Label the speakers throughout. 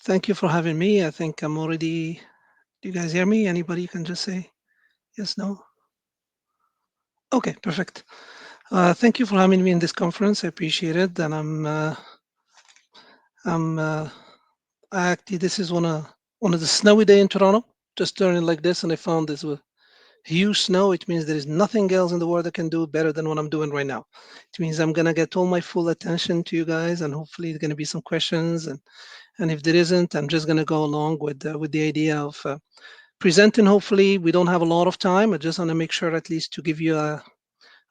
Speaker 1: Thank you for having me. I think I'm already. Do you guys hear me? Anybody can just say yes, no? Okay, perfect. Thank you for having me in this conference. I appreciate it. And I'm, actually, this is one of the snowy day in Toronto. Just turning like this, and I found this with huge snow. It means there is nothing else in the world that can do better than what I'm doing right now. It means I'm gonna get all my full attention to you guys, and hopefully there's gonna be some questions. And if there isn't, I'm just gonna go along with the idea of presenting. Hopefully we don't have a lot of time. I just want to make sure at least to give you an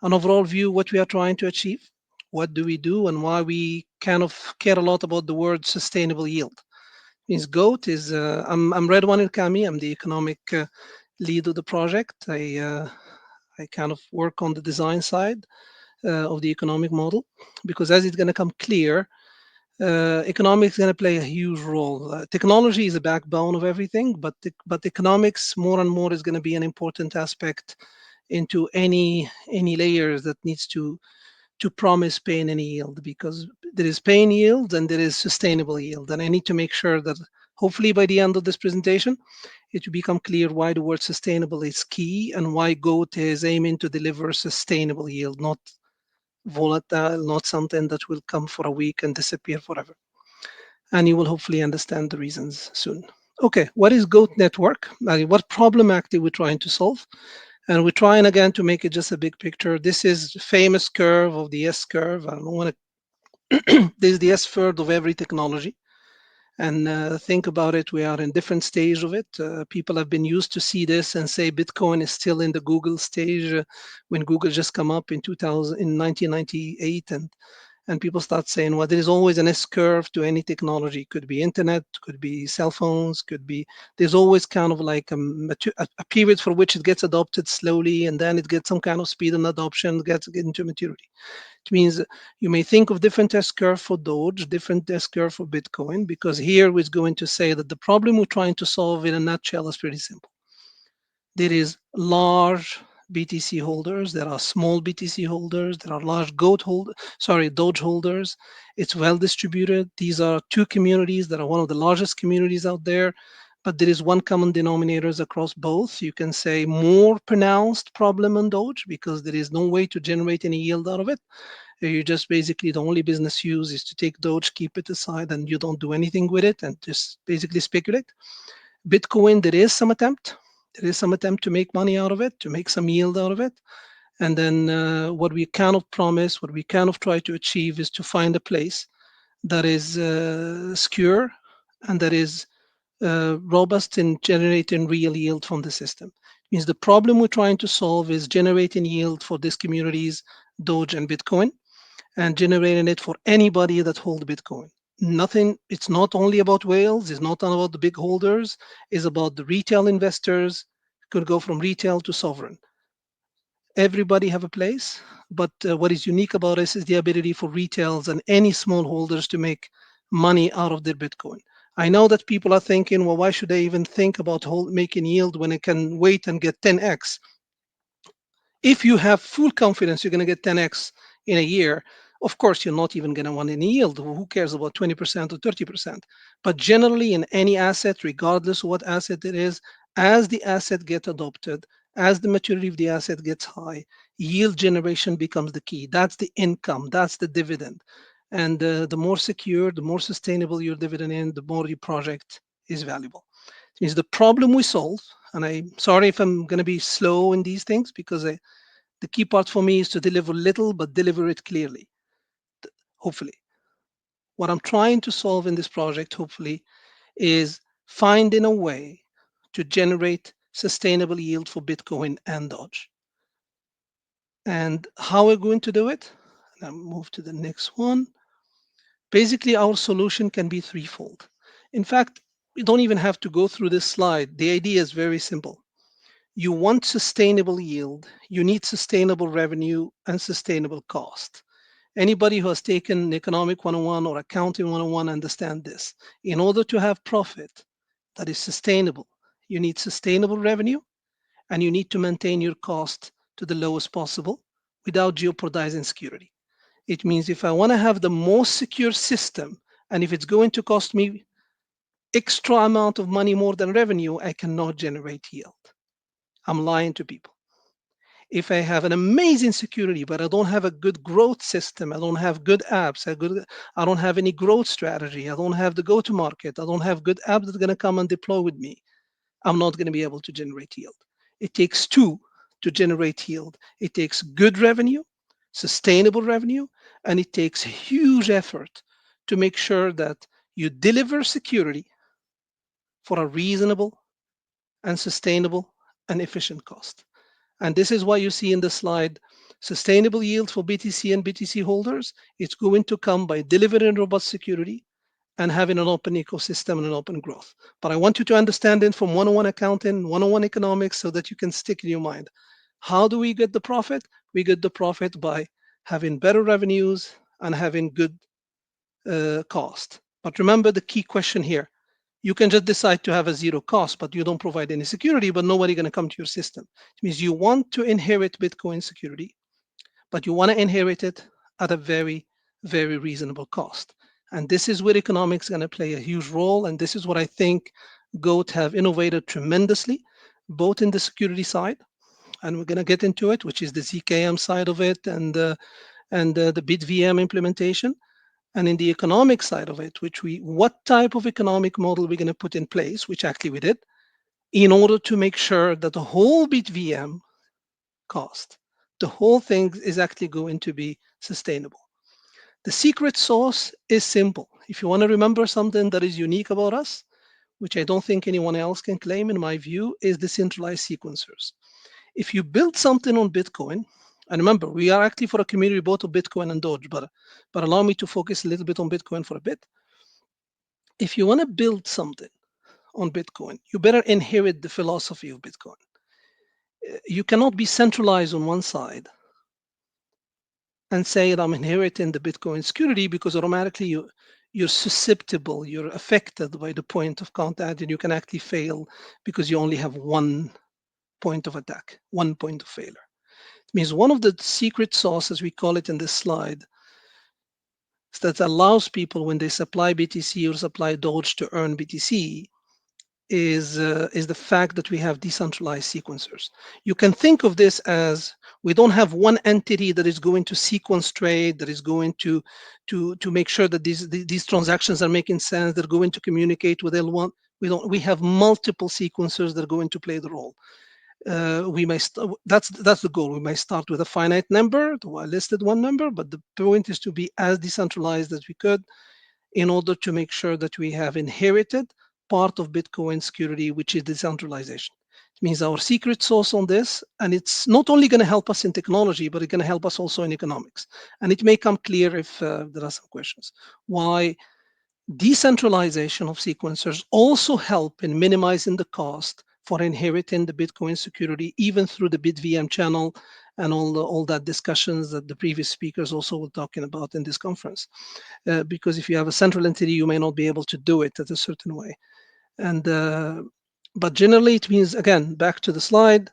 Speaker 1: overall view what we are trying to achieve, what do we do, and why we kind of care a lot about the word sustainable yield. Means GOAT is I'm Redouane Elkamhi. I'm the economic lead of the project. I kind of work on the design side of the economic model, because as it's going to come clear, economics is going to play a huge role. Technology is a backbone of everything, but economics more and more is going to be an important aspect into any layers that needs to promise pay and any yield, because there is pay and yield and there is sustainable yield. And I need to make sure that hopefully by the end of this presentation, it will become clear why the word sustainable is key and why GOAT is aiming to deliver sustainable yield, not volatile, not something that will come for a week and disappear forever. And you will hopefully understand the reasons soon. Okay, what is GOAT network? What problem actually we're trying to solve? And we're trying again to make it just a big picture. This is famous curve of the S curve. I don't want to. This is the S curve of every technology. And think about it, we are in different stage of it. People have been used to see this and say Bitcoin is still in the Google stage, when Google just come up in 2000 in 1998, and people start saying, well, there is always an S curve to any technology. Could be internet, could be cell phones, could be, there's always kind of like a period for which it gets adopted slowly, and then it gets some kind of speed and adoption, gets into maturity. It means you may think of different S curve for Doge, different S curve for Bitcoin, because here we're going to say that the problem we're trying to solve in a nutshell is pretty simple. There is large BTC holders, there are small BTC holders, there are large Doge holders. It's well distributed. These are two communities that are one of the largest communities out there, but there is one common denominators across both. You can say more pronounced problem on Doge because there is no way to generate any yield out of it. You just basically, the only business use is to take Doge, keep it aside, and you don't do anything with it and just basically speculate. Bitcoin, there is some attempt to make money out of it, to make some yield out of it. And then what we kind of promise, what we kind of try to achieve is to find a place that is secure and that is robust in generating real yield from the system. It means the problem we're trying to solve is generating yield for these communities, Doge and Bitcoin, and generating it for anybody that hold Bitcoin. Nothing, it's not only about whales, it's not about the big holders, it's about the retail investors. It could go from retail to sovereign. Everybody have a place, but what is unique about this is the ability for retails and any small holders to make money out of their Bitcoin. I know that people are thinking, well, why should I even think about making yield when I can wait and get 10x? If you have full confidence you're going to get 10x in a year, of course you're not even going to want any yield. Who cares about 20% or 30%? But generally in any asset, regardless of what asset it is, as the asset gets adopted, as the maturity of the asset gets high, yield generation becomes the key. That's the income, that's the dividend. And the more secure, the more sustainable your dividend is, the more your project is valuable. It means the problem we solve, and I'm sorry if I'm going to be slow in these things, because the key part for me is to deliver little but deliver it clearly, hopefully. What I'm trying to solve in this project, hopefully, is finding a way to generate sustainable yield for Bitcoin and Dodge. And how we're going to do it, and I'll move to the next one. Basically, our solution can be threefold. In fact, we don't even have to go through this slide. The idea is very simple. You want sustainable yield, you need sustainable revenue and sustainable cost. Anybody who has taken economic 101 or accounting 101 understand this. In order to have profit that is sustainable, you need sustainable revenue and you need to maintain your cost to the lowest possible without jeopardizing security. It means if I want to have the most secure system, and if it's going to cost me extra amount of money more than revenue, I cannot generate yield. I'm lying to people. If I have an amazing security, but I don't have a good growth system, I don't have good apps, I don't have any growth strategy, I don't have the go-to-market, I don't have good apps that are going to come and deploy with me, I'm not going to be able to generate yield. It takes two to generate yield. It takes good revenue, sustainable revenue, and it takes huge effort to make sure that you deliver security for a reasonable and sustainable and efficient cost. And this is why you see in the slide sustainable yield for BTC and BTC holders. It's going to come by delivering robust security and having an open ecosystem and an open growth. But I want you to understand it from 101 accounting, 101 economics, so that you can stick in your mind. How do we get the profit? We get the profit by having better revenues and having good cost. But remember the key question here. You can just decide to have a zero cost, but you don't provide any security, but nobody going to come to your system. It means you want to inherit Bitcoin security, but you want to inherit it at a very, very reasonable cost. And this is where economics is going to play a huge role. And this is what I think GOAT have innovated tremendously, both in the security side, and we're going to get into it, which is the ZKM side of it, and the BitVM implementation, and in the economic side of it, what type of economic model we're going to put in place, which actually we did, in order to make sure that the whole BitVM cost, the whole thing is actually going to be sustainable. The secret sauce is simple. If you want to remember something that is unique about us, which I don't think anyone else can claim, in my view, is decentralized sequencers. If you build something on Bitcoin, and remember, we are actually for a community both of Bitcoin and Doge, but allow me to focus a little bit on Bitcoin for a bit. If you want to build something on Bitcoin, you better inherit the philosophy of Bitcoin. You cannot be centralized on one side and say that I'm inheriting the Bitcoin security, because automatically you're susceptible, you're affected by the point of contact, and you can actually fail because you only have one point of attack, one point of failure. It means one of the secret sauce, as we call it in this slide, that allows people when they supply BTC or supply Doge to earn BTC is the fact that we have decentralized sequencers. You can think of this as we don't have one entity that is going to sequence trade, that is going to make sure that these transactions are making sense, they're going to communicate with L1. We have multiple sequencers that are going to play the role. That's the goal. We may start with a finite number, the listed one number, but the point is to be as decentralized as we could in order to make sure that we have inherited part of Bitcoin security, which is decentralization. It means our secret sauce on this, and it's not only going to help us in technology, but it's going to help us also in economics. And it may come clear if there are some questions. Why decentralization of sequencers also help in minimizing the cost for inheriting the Bitcoin security, even through the BitVM channel and all that discussions that the previous speakers also were talking about in this conference. Because if you have a central entity, you may not be able to do it at a certain way. And but generally, it means, again, back to the slide,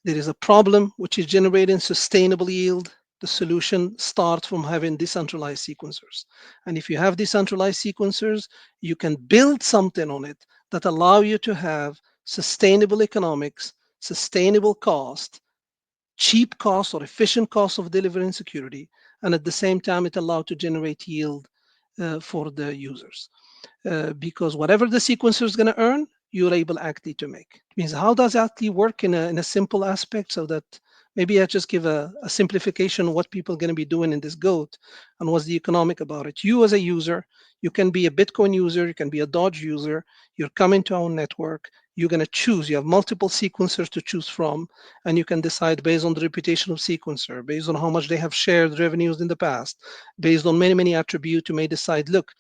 Speaker 1: there is a problem which is generating sustainable yield. The solution starts from having decentralized sequencers. And if you have decentralized sequencers, you can build something on it that allow you to have sustainable economics, sustainable cost, cheap cost or efficient cost of delivering security, and at the same time, it allows to generate yield for the users. Because whatever the sequencer is going to earn, you're able actually to make. It means how does that actually work in a simple aspect, so that maybe I just give a simplification of what people are going to be doing in this GOAT and what's the economic about it. You as a user, you can be a Bitcoin user, you can be a Doge user, you're coming to our network, you're going to choose, you have multiple sequencers to choose from, and you can decide based on the reputation of sequencer, based on how much they have shared revenues in the past, based on many attributes. You may decide, look,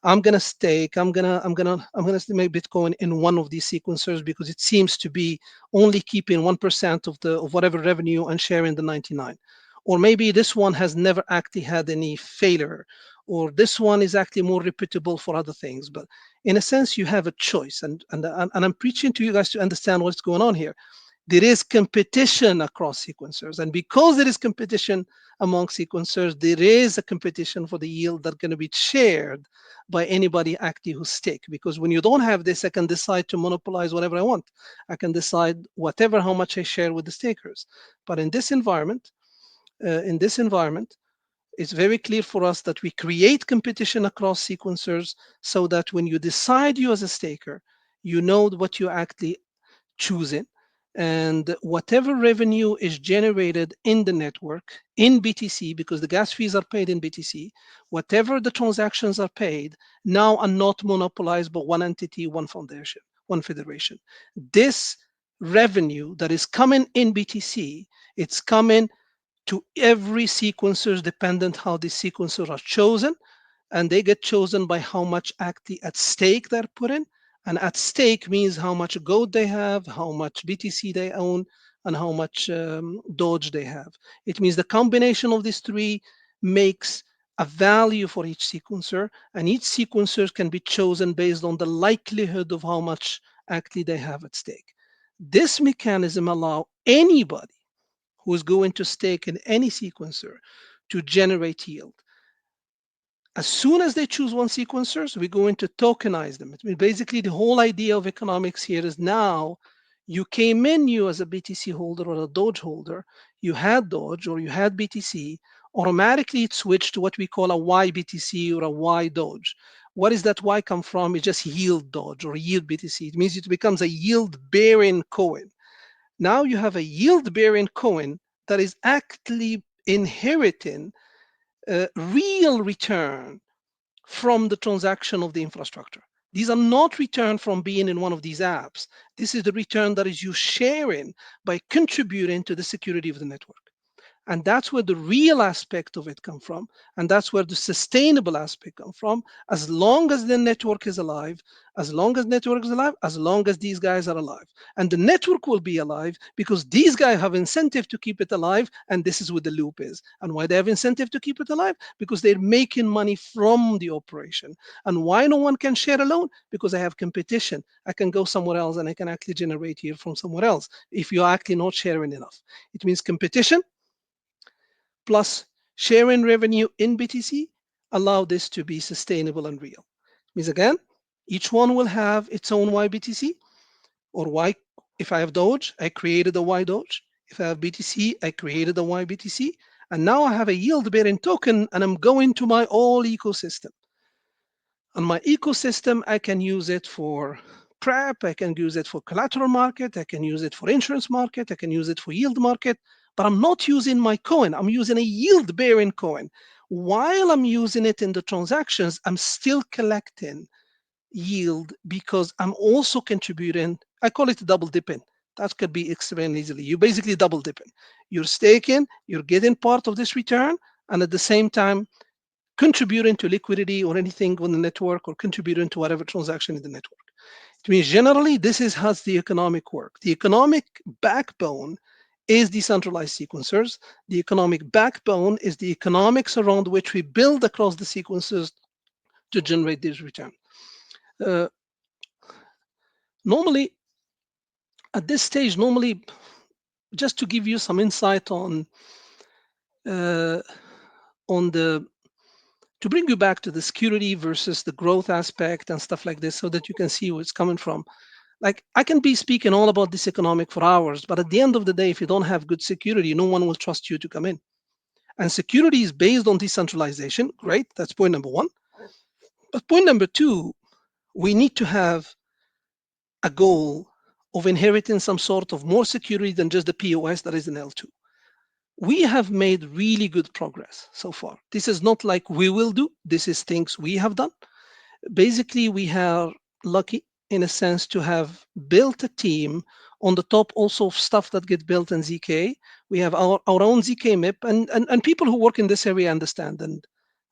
Speaker 1: I'm gonna stake. I'm gonna make Bitcoin in one of these sequencers because it seems to be only keeping 1% of whatever revenue and sharing the 99. Or maybe this one has never actually had any failure, or this one is actually more reputable for other things. But in a sense, you have a choice, and I'm preaching to you guys to understand what's going on here. there is competition across sequencers. And because there is competition among sequencers, there is a competition for the yield that's going to be shared by anybody actually who's stake. Because when you don't have this, I can decide to monopolize whatever I want. I can decide whatever how much I share with the stakers. But in this environment, it's very clear for us that we create competition across sequencers so that when you decide you as a staker, you know what you actually choosing, and whatever revenue is generated in the network in BTC, because the gas fees are paid in BTC, whatever the transactions are paid now are not monopolized by one entity, one foundation, one federation. This revenue that is coming in BTC, it's coming to every sequencers dependent how the sequencers are chosen, and they get chosen by how much actually at stake they're put in. And at stake means how much gold they have, how much BTC they own, and how much Doge they have. It means the combination of these three makes a value for each sequencer, and each sequencer can be chosen based on the likelihood of how much actually they have at stake. This mechanism allows anybody who is going to stake in any sequencer to generate yield. As soon as they choose one sequencers, we're going to tokenize them. I mean, basically, the whole idea of economics here is now you came in, you as a BTC holder or a Doge holder, you had Doge or you had BTC, automatically it switched to what we call a YBTC or a Y Doge. What does that Y come from? It's just yield Doge or yield BTC. It means it becomes a yield bearing coin. Now you have a yield bearing coin that is actually inheriting a real return from the transaction of the infrastructure. These are not return from being in one of these apps. This is the return that is you sharing by contributing to the security of the network. And that's where the real aspect of it come from, and that's where the sustainable aspect come from. As long as the network is alive, as long as these guys are alive, and the network will be alive because these guys have incentive to keep it alive. And this is what the loop is, and why they have incentive to keep it alive, because they're making money from the operation. And why no one can share alone? Because I have competition. I can go somewhere else and I can actually generate here from somewhere else if you're actually not sharing enough. It means competition plus sharing revenue in BTC allow this to be sustainable and real. Means again, each one will have its own YBTC or Y. If I have Doge, I created a Y Doge. If I have BTC, I created a YBTC. And now I have a yield bearing token and I'm going to my all ecosystem. On my ecosystem, I can use it for prep, I can use it for collateral market, I can use it for insurance market, I can use it for yield market, but I'm not using my coin. I'm using a yield bearing coin. While I'm using it in the transactions, I'm still collecting yield because I'm also contributing. I call it double dipping. That could be explained easily. You basically double dipping. You're staking, you're getting part of this return, and at the same time, contributing to liquidity or anything on the network or contributing to whatever transaction in the network. It means generally this is how the economic work. The economic backbone is decentralized sequencers. The economic backbone is the economics around which we build across the sequences to generate this return. Uh, Normally, at this stage, normally, just to give you some insight uh, on the to bring you back to the security versus the growth aspect and stuff like this so that you can see where it's coming from. Like I can be speaking all about this economic for hours, but at the end of the day, if you don't have good security, no one will trust you to come in. And security is based on decentralization. Great, that's point number one. But point number two, we need to have a goal of inheriting some sort of more security than just the POS that is in L2. We have made really good progress so far. This is not like we will do, this is things we have done. Basically, we are lucky in a sense to have built a team on the top also of stuff that get built in ZK. We have our own ZK MIP, and people who work in this area understand. And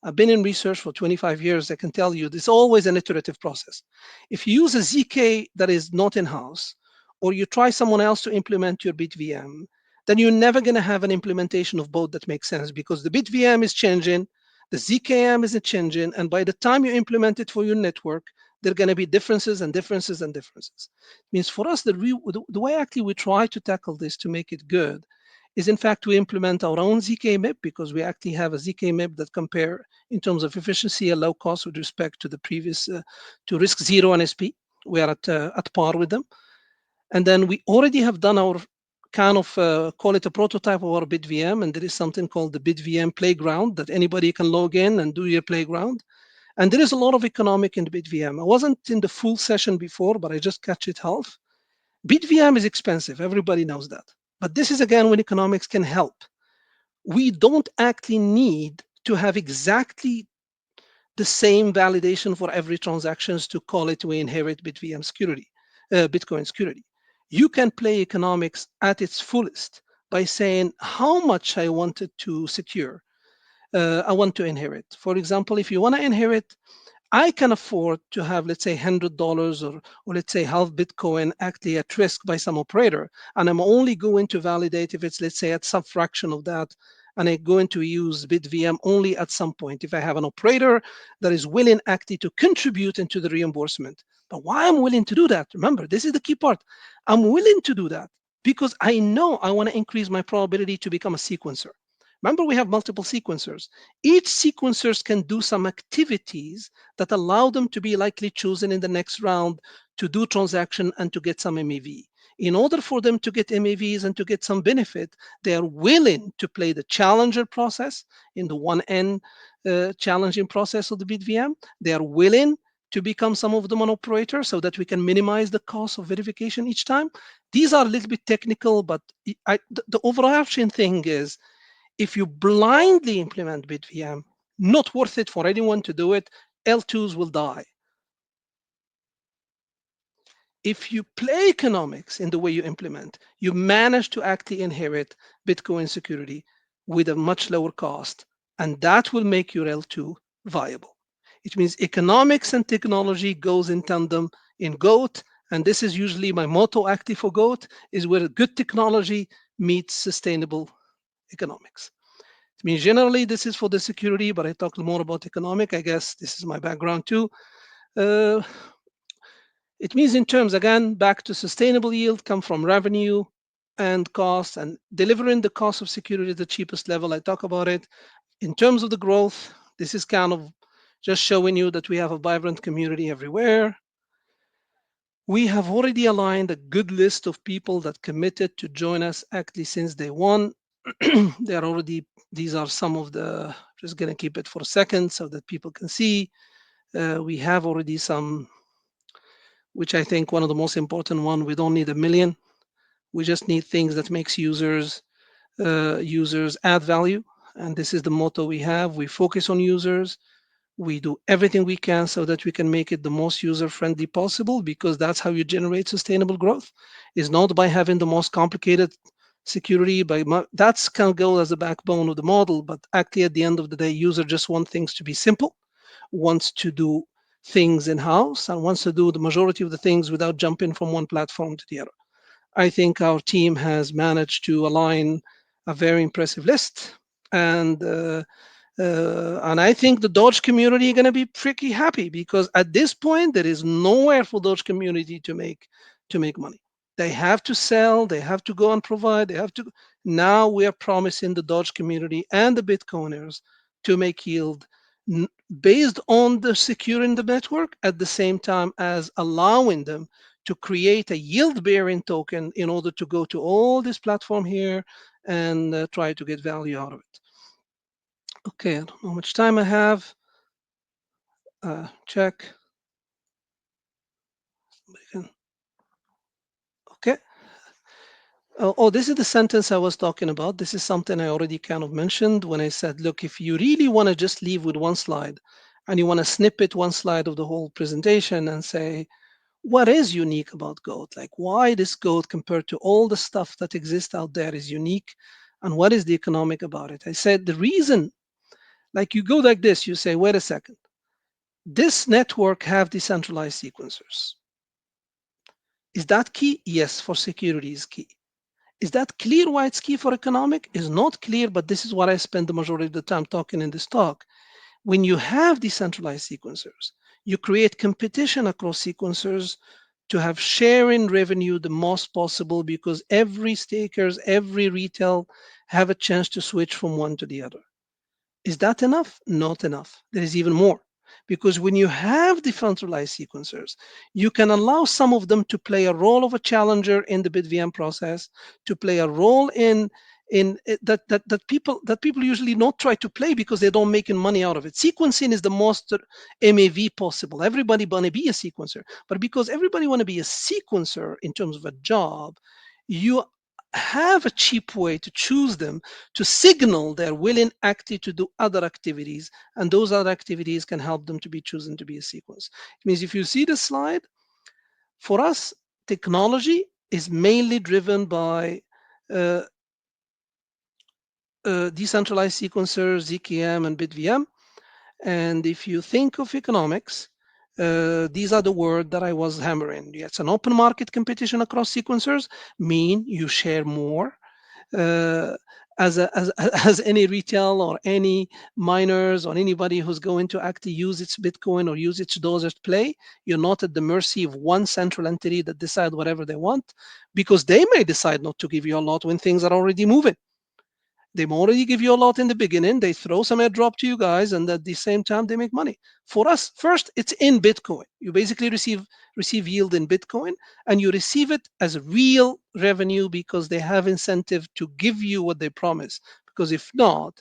Speaker 1: I've been in research for 25 years. I can tell you it's always an iterative process. If you use a ZK that is not in-house, or you try someone else to implement your BitVM, then you're never going to have an implementation of both that makes sense because the BitVM is changing, the ZKM isn't changing, and by the time you implement it for your network, There are going to be differences and differences and differences. It means for us, the way actually we try to tackle this to make it good is in fact we implement our own ZK MIP because we actually have a ZK MIP that compare in terms of efficiency and low cost with respect to the previous to risk zero and SP. We are at par with them. And then we already have done our kind of call it a prototype of our BitVM, and there is something called the BitVM playground that anybody can log in and do your playground. And there is a lot of economic in the BitVM. I wasn't in the full session before, but I just catch it half. BitVM is expensive. Everybody knows that. But this is again when economics can help. We don't actually need to have exactly the same validation for every transactions to call it we inherit BitVM security, Bitcoin security. You can play economics at its fullest by saying how much I wanted to secure, I want to inherit. For example, if you want to inherit, I can afford to have, let's say, $100 or let's say half Bitcoin actually at risk by some operator. And I'm only going to validate if it's, let's say, at some fraction of that. And I'm going to use BitVM only at some point if I have an operator that is willing actually to contribute into the reimbursement. But why I'm willing to do that? Remember, this is the key part. I'm willing to do that because I know I want to increase my probability to become a sequencer. Remember, we have multiple sequencers. Each sequencers can do some activities that allow them to be likely chosen in the next round to do transaction and to get some MEV. In order for them to get MEVs and to get some benefit, they are willing to play the challenger process in the one end challenging process of the BitVM. They are willing to become some of them an operator so that we can minimize the cost of verification each time. These are a little bit technical, but the overarching thing is if you blindly implement BitVM, not worth it for anyone to do it. L2s will die. If you play economics in the way you implement, you manage to actually inherit Bitcoin security with a much lower cost, and that will make your L2 viable. It means economics and technology goes in tandem in GOAT, and this is usually my motto actually for GOAT, is where good technology meets sustainable economics. I mean, generally, this is for the security, but I talk more about economic. I guess this is my background too. Uh, it means in terms, again, back to sustainable yield come from revenue and cost and delivering the cost of security at the cheapest level. I talk about it. In terms of the growth, this is kind of just showing you that we have a vibrant community everywhere. We have already aligned a good list of people that committed to join us actually since day one. They are already, these are some of the, just going to keep it for a second so that people can see. We have already some, which I think one of the most important one, we don't need a million. We just need things that makes users add value. And this is the motto we have. We focus on users. We do everything we can so that we can make it the most user friendly possible because that's how you generate sustainable growth. Is not by having the most complicated security, that's can go as the backbone of the model, but actually at the end of the day, user just want things to be simple, wants to do things in house, and wants to do the majority of the things without jumping from one platform to the other. I think our team has managed to align a very impressive list, and and I think the Dodge community is going to be pretty happy because at this point there is nowhere for Dodge community to make money. They have to sell, they have to go and provide, they have to. Now we are promising the Dodge community and the Bitcoiners to make yield based on the securing the network at the same time as allowing them to create a yield bearing token in order to go to all this platform here and try to get value out of it. Okay, I don't know how much time I have. Check. Okay. Oh, this is the sentence I was talking about. This is something I already kind of mentioned when I said, look, if you really want to just leave with one slide and you want to snippet one slide of the whole presentation and say, what is unique about GOAT? Like, why this GOAT compared to all the stuff that exists out there is unique? And what is the economic about it? I said, the reason, like you go like this, you say, wait a second, this network have decentralized sequencers. Is that key? Yes, for security is key. Is that clear why it's key for economic? Is not clear, but this is what I spend the majority of the time talking in this talk. When you have decentralized sequencers, You create competition across sequencers to have share in revenue the most possible because every stakers, every retail have a chance to switch from one to the other. Is that enough? Not enough. There is even more. Because when you have decentralized sequencers, you can allow some of them to play a role of a challenger in the BitVM process, to play a role that people usually not try to play because they don't make any money out of it. Sequencing is the most MAV possible. Everybody want to be a sequencer, but because everybody want to be a sequencer in terms of a job, you have a cheap way to choose them to signal they're willing actually to do other activities, and those other activities can help them to be chosen to be a sequence. It means if you see the slide, for us, technology is mainly driven by uh, decentralized sequencers, ZKM, and BitVM. And if you think of economics, these are the words that I was hammering. It's an open market competition across sequencers, mean you share more. Uh, as any retail or any miners or anybody who's going to actually use its Bitcoin or use its dollars to play, you're not at the mercy of one central entity that decide whatever they want, because they may decide not to give you a lot when things are already moving. They already give you a lot in the beginning. They throw some airdrop to you guys, and at the same time they make money. For us, first it's in Bitcoin. You basically receive yield in Bitcoin, and you receive it as real revenue because they have incentive to give you what they promise. Because if not,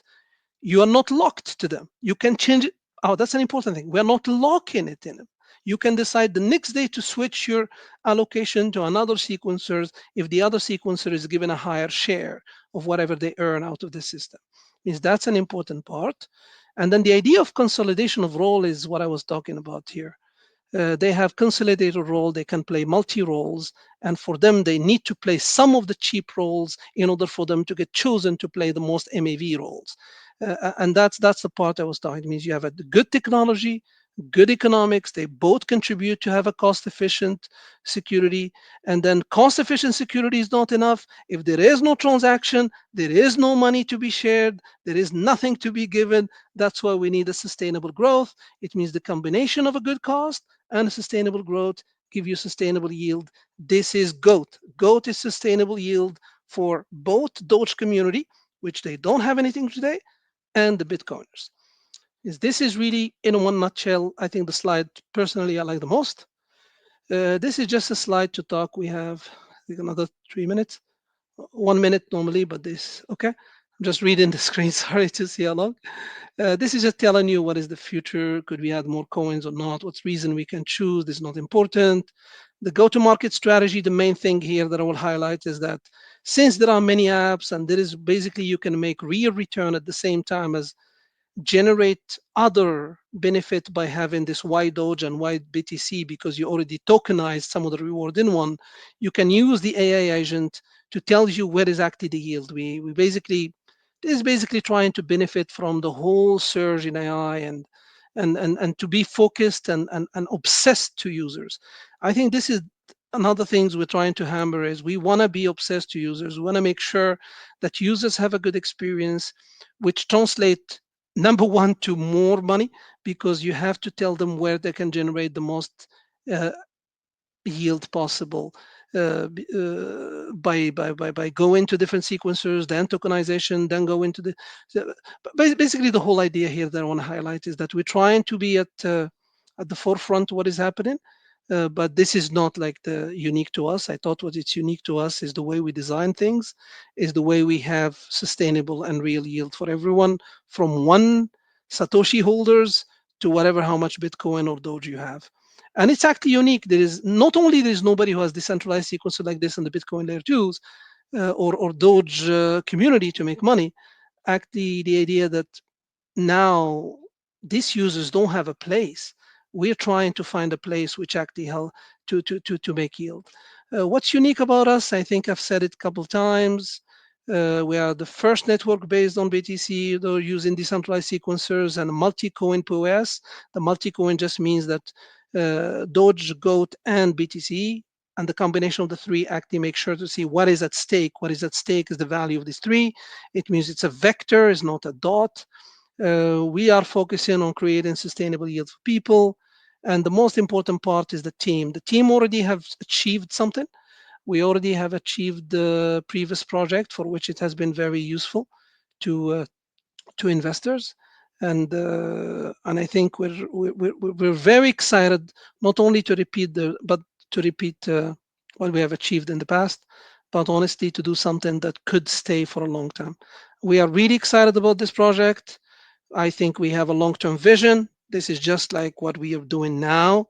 Speaker 1: you are not locked to them. You can change it. Oh, that's an important thing. We're not locking it in them. You can decide the next day to switch your allocation to another sequencer if the other sequencer is given a higher share of whatever they earn out of the system. Means that's an important part. And then the idea of consolidation of role is what I was talking about here. They have consolidated role. They can play multi roles, and for them, they need to play some of the cheap roles in order for them to get chosen to play the most MAV roles. And that's the part I was talking. It means you have a good technology, good economics. They both contribute to have a cost-efficient security. And then cost-efficient security is not enough. If there is no transaction, there is no money to be shared. There is nothing to be given. That's why we need a sustainable growth. It means the combination of a good cost and a sustainable growth give you sustainable yield. This is GOAT. GOAT is sustainable yield for both Doge community, which they don't have anything today, and the Bitcoiners. This is really, in one nutshell, I think the slide personally I like the most. This is just a slide to talk. We have, I think, another 3 minutes, 1 minute normally, but this, okay. I'm just reading the screen. Sorry to see how long. This is just telling you what is the future. Could we add more coins or not? What's reason we can choose? This is not important. The go-to-market strategy, the main thing here that I will highlight is that since there are many apps and there is basically you can make real return at the same time as generate other benefit by having this white Doge and white BTC because you already tokenized some of the reward in one. You can use the AI agent to tell you where is actually the yield. We basically this is basically trying to benefit from the whole surge in AI and to be focused and obsessed to users. I think this is another things we're trying to hammer is we want to be obsessed to users. We want to make sure that users have a good experience, which translate number one to more money because you have to tell them where they can generate the most uh, yield possible by going to different sequencers, then tokenization, then go into the. Basically, the whole idea here that I want to highlight is that we're trying to be at the forefront of what is happening. But this is not like the unique to us. I thought what it's unique to us is the way we design things, is the way we have sustainable and real yield for everyone, from one Satoshi holders to whatever how much Bitcoin or Doge you have. And it's actually unique. There is not only there is nobody who has decentralized sequencer like this in the Bitcoin layer twos or Doge community to make money. Actually, the idea that now these users don't have a place. We're trying to find a place which actually help to make yield. What's unique about us? I think I've said it a couple times. We are the first network based on BTC, though using decentralized sequencers and multi-coin POS. The multi-coin just means that Doge, GOAT, and BTC, and the combination of the three actually make sure to see what is at stake. What is at stake is the value of these three. It means it's a vector, it's not a dot. We are focusing on creating sustainable yield for people. And the most important part is the team. The team already have achieved something. We already have achieved the previous project for which it has been very useful to investors, and I think we're very excited not only to repeat what we have achieved in the past, but honestly to do something that could stay for a long time. We are really excited about this project. I think we have a long term vision. This is just like what we are doing now.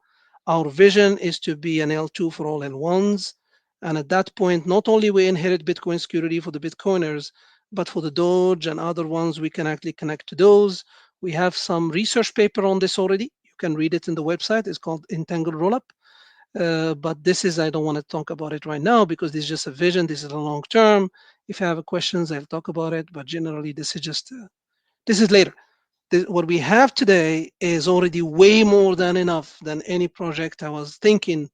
Speaker 1: Our vision is to be an L2 for all L1s. And at that point, not only we inherit Bitcoin security for the Bitcoiners, but for the Doge and other ones, we can actually connect to those. We have some research paper on this already. You can read it in the website. It's called Entangled Rollup. But this is, I don't want to talk about it right now because this is just a vision. This is a long term. If you have questions, I'll talk about it. But generally, this is later. What we have today is already way more than enough than any project I was thinking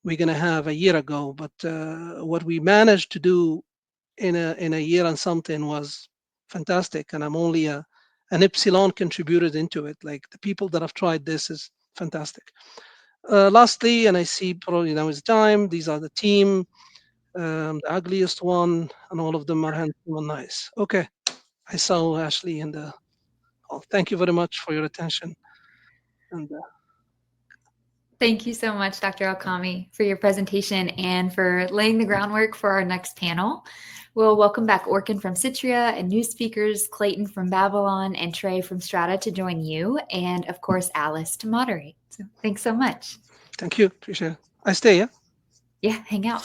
Speaker 1: we're going to have a year ago. But what we managed to do in a year and something was fantastic. And I'm only an epsilon contributed into it. Like the people that have tried this is fantastic. Lastly, and I see probably now is time, these are the team, the ugliest one, and all of them are handsome and nice. Okay, I saw Ashley in the call. Thank you very much for your attention. And
Speaker 2: Thank you so much, Dr. Alkami, for your presentation and for laying the groundwork for our next panel. We'll welcome back Orkin from Citria and new speakers Clayton from Babylon and Trey from Strata to join you, and of course, Alice to moderate. So thanks so much.
Speaker 1: thank you. Appreciate it. I stay, yeah?
Speaker 2: Yeah, hang out.